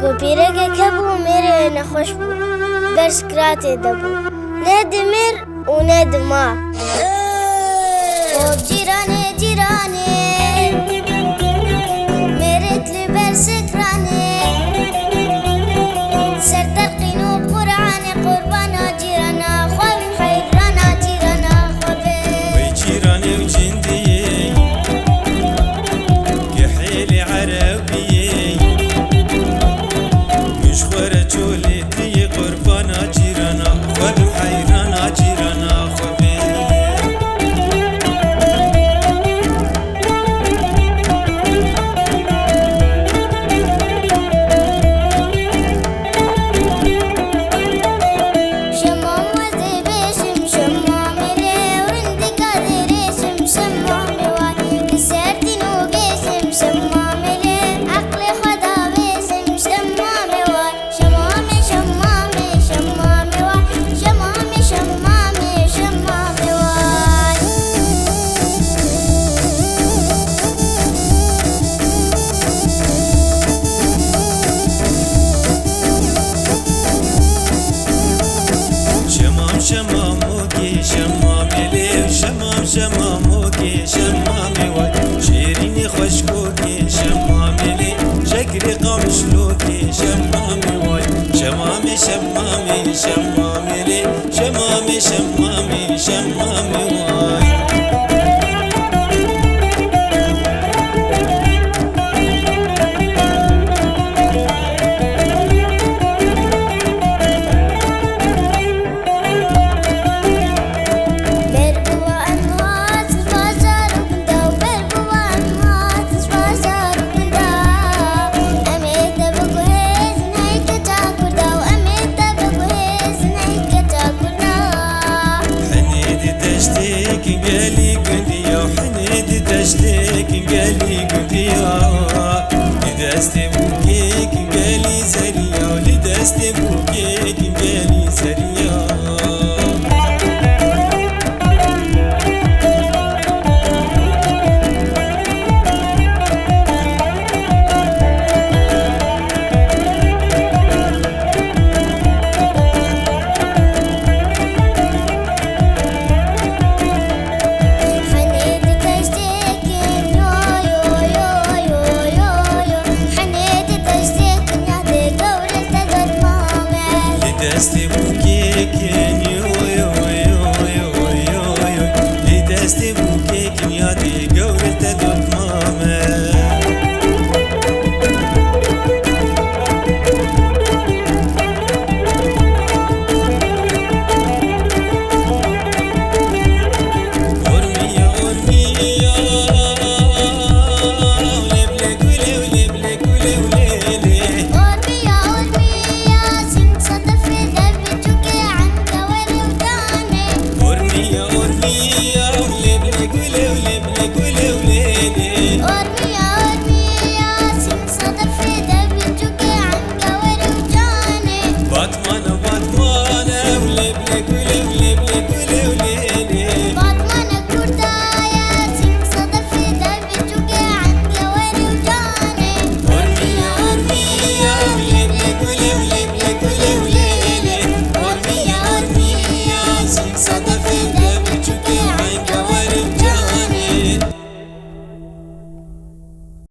گوپیرێکێک هەبوو مێرێ نەخۆش بوو بەرزکراتێ دەبوو نێدمێر و نێدما جیرانێ جیرانێ مێرێت لەبەر سکرانێ سەردەرقین و قورعانێ قوربانە جیرانە خۆبن حەیرانە جیرانە خۆبن وەی جیرانێ و جندیێ گەحێلی عەرەبیێ مشخوەرە چۆلێتیێ قوربانە جیرانە خۆبن حەیرانە جیرانە خۆبن شماموكي شمامي شمام شماموكي شمامي واي شيريني خشكوكي شمامي لي شكري قمشلوكي شمامي واي شمامي شمامي شمامي لي شمامي شمامي شمامي